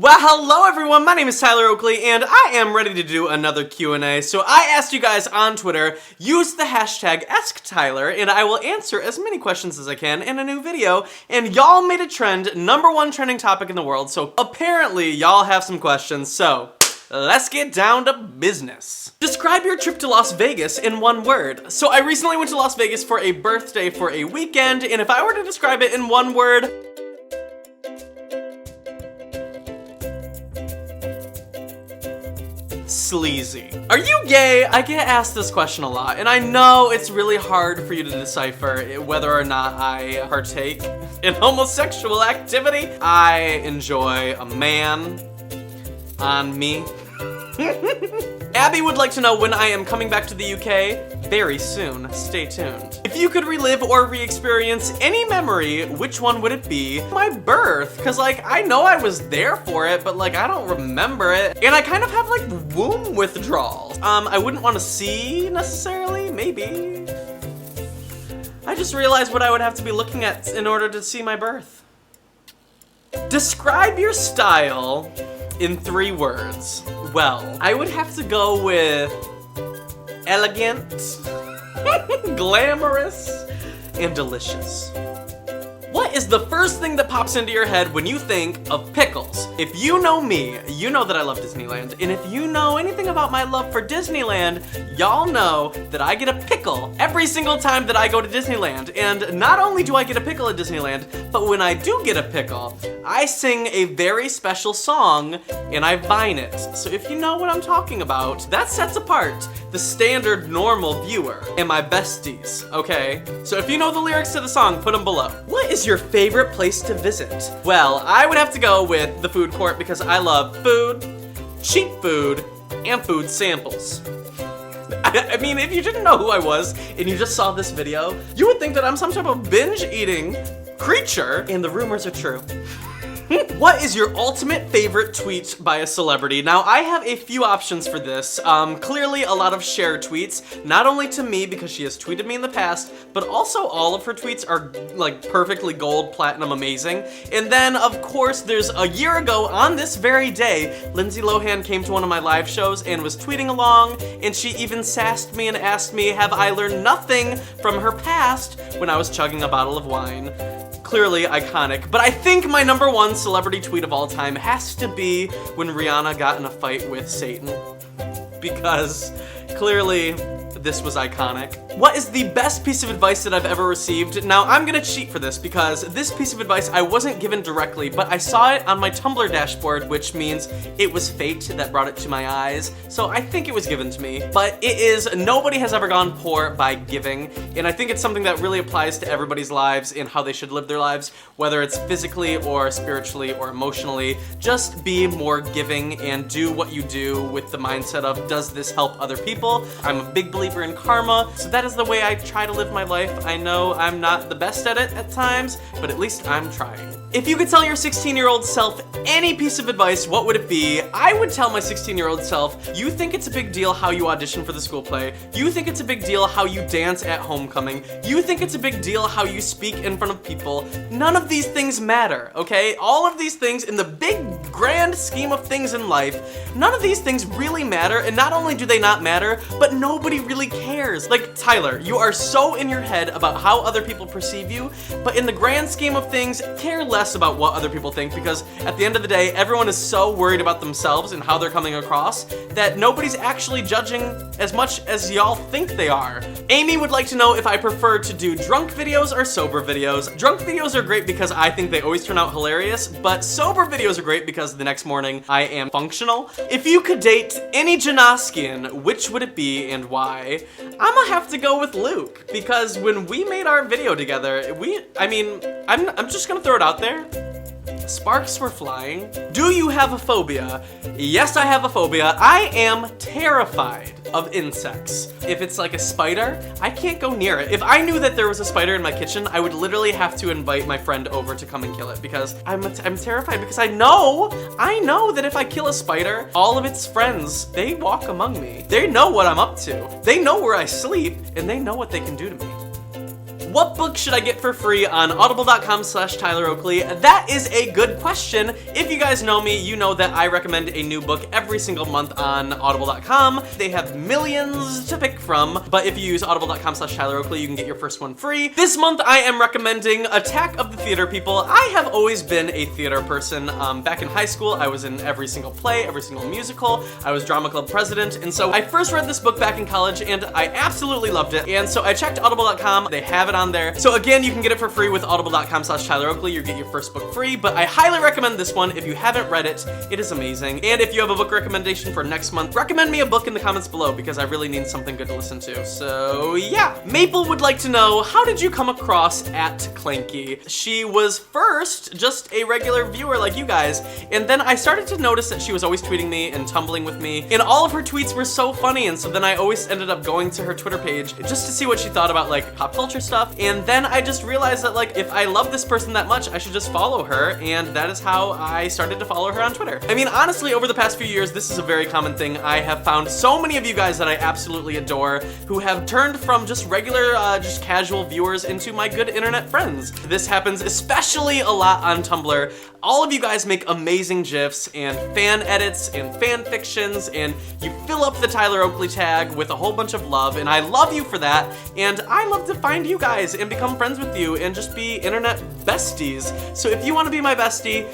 Well, hello everyone, my name is Tyler Oakley, and I am ready to do another Q&A. So I asked you guys on Twitter, use the hashtag AskTyler, and I will answer as many questions as I can in a new video, and y'all made a trend, #1 trending topic in the world, so apparently y'all have some questions, so let's get down to business. Describe your trip to Las Vegas in one word. So I recently went to Las Vegas for a birthday for a weekend, and if I were to describe it in one word, sleazy. Are you gay? I get asked this question a lot, and I know it's really hard for you to decipher whether or not I partake in homosexual activity. I enjoy a man on me. Abby would like to know when I am coming back to the UK. Very soon. Stay tuned. If you could relive or re-experience any memory, which one would it be? My birth, cause like I know I was there for it, but like I don't remember it, and I kind of have like womb withdrawals. I wouldn't want to see necessarily. Maybe. I just realized what I would have to be looking at in order to see my birth. Describe your style in 3 words. Well, I would have to go with elegant, glamorous, and delicious. What is the first thing that pops into your head when you think of pickles? If you know me, you know that I love Disneyland, and if you know anything about my love for Disneyland, y'all know that I get a pickle every single time that I go to Disneyland. And not only do I get a pickle at Disneyland, but when I do get a pickle, I sing a very special song and I vine it. So if you know what I'm talking about, that sets apart the standard normal viewer and my besties, okay? So if you know the lyrics to the song, put them below. What is your favorite place to visit? Well, I would have to go with the food court because I love food, cheap food, and food samples. I mean, if you didn't know who I was and you just saw this video, you would think that I'm some type of binge-eating creature, and the rumors are true. What is your ultimate favorite tweet by a celebrity? Now, I have a few options for this. Clearly a lot of share tweets, not only to me because she has tweeted me in the past, but also all of her tweets are like perfectly gold, platinum, amazing. And then, of course, there's a year ago on this very day, Lindsay Lohan came to one of my live shows and was tweeting along, and she even sassed me and asked me, have I learned nothing from her past when I was chugging a bottle of wine? Clearly iconic, but I think my #1 celebrity tweet of all time has to be when Rihanna got in a fight with Satan, because clearly this was iconic. What is the best piece of advice that I've ever received? Now, I'm gonna cheat for this because this piece of advice I wasn't given directly, but I saw it on my Tumblr dashboard, which means it was fate that brought it to my eyes, so I think it was given to me. But it is, nobody has ever gone poor by giving, and I think it's something that really applies to everybody's lives and how they should live their lives, whether it's physically or spiritually or emotionally. Just be more giving and do what you do with the mindset of, does this help other people? I'm a big believer in karma, so that is the way I try to live my life. I know I'm not the best at it at times, but at least I'm trying. If you could tell your 16-year-old self any piece of advice, what would it be? I would tell my 16-year-old self, you think it's a big deal how you audition for the school play. You think it's a big deal how you dance at homecoming. You think it's a big deal how you speak in front of people. None of these things matter, okay? All of these things in the big, grand scheme of things in life, none of these things really matter, and not only do they not matter, but nobody really cares. Like, Tyler, you are so in your head about how other people perceive you, but in the grand scheme of things, care less about what other people think, because at the end of the day, everyone is so worried about themselves and how they're coming across that nobody's actually judging as much as y'all think they are. Amy would like to know if I prefer to do drunk videos or sober videos. Drunk videos are great because I think they always turn out hilarious, but sober videos are great because the next morning I am functional. If you could date any janoskian, which would it be and why? I'm gonna have to go with Luke, because when we made our video together, I'm just gonna throw it out there. Sparks were flying. Do you have a phobia? Yes, I have a phobia. I am terrified of insects. If it's like a spider, I can't go near it. If I knew that there was a spider in my kitchen, I would literally have to invite my friend over to come and kill it, because I'm terrified, because I know that if I kill a spider, all of its friends, they walk among me. They know what I'm up to. They know where I sleep, and they know what they can do to me. What book should I get for free on audible.com/Tyler Oakley? That is a good question. If you guys know me, you know that I recommend a new book every single month on audible.com. They have millions to pick from, but if you use audible.com/Tyler Oakley, you can get your first one free. This month, I am recommending Attack of the Theater People. I have always been a theater person. Back in high school, I was in every single play, every single musical. I was drama club president, and so I first read this book back in college, and I absolutely loved it. And so I checked audible.com. They have it on there. So again, you can get it for free with audible.com/Tyler Oakley. You get your first book free, but I highly recommend this one. If you haven't read it, it is amazing. And if you have a book recommendation for next month, recommend me a book in the comments below because I really need something good to listen to. So yeah. Maple would like to know, how did you come across @Clanky? She was first just a regular viewer like you guys, and then I started to notice that she was always tweeting me and tumbling with me, and all of her tweets were so funny, and so then I always ended up going to her Twitter page just to see what she thought about like pop culture stuff, and then I just realized that like if I love this person that much, I should just follow her, and that is how I started to follow her on Twitter. I mean, honestly, over the past few years, this is a very common thing. I have found so many of you guys that I absolutely adore who have turned from just regular, just casual viewers into my good internet friends. This happens especially a lot on Tumblr. All of you guys make amazing GIFs and fan edits and fan fictions, and you fill up the Tyler Oakley tag with a whole bunch of love, and I love you for that, and I love to find you guys and become friends with you and just be internet besties. So if you want to be my bestie,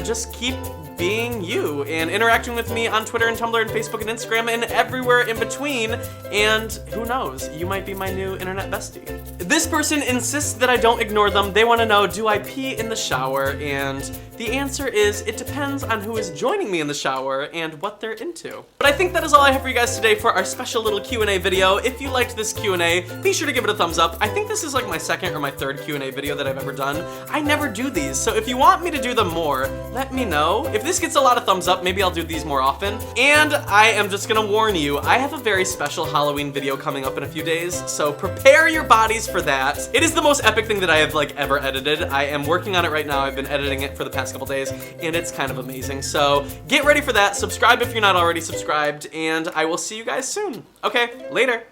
just keep being you and interacting with me on Twitter and Tumblr and Facebook and Instagram and everywhere in between, and who knows, you might be my new internet bestie. This person insists that I don't ignore them. They want to know, do I pee in the shower? And the answer is, it depends on who is joining me in the shower and what they're into. But I think that is all I have for you guys today for our special little Q&A video. If you liked this Q&A, be sure to give it a thumbs up. I think this is like my second or my third Q&A video that I've ever done. I never do these, so if you want me to do them more, let me know. If this gets a lot of thumbs up, maybe I'll do these more often. And I am just gonna warn you, I have a very special Halloween video coming up in a few days, so prepare your bodies for that. It is the most epic thing that I have like ever edited. I am working on it right now. I've been editing it for the past couple days, and it's kind of amazing. So get ready for that. Subscribe if you're not already subscribed, and I will see you guys soon. Okay, later.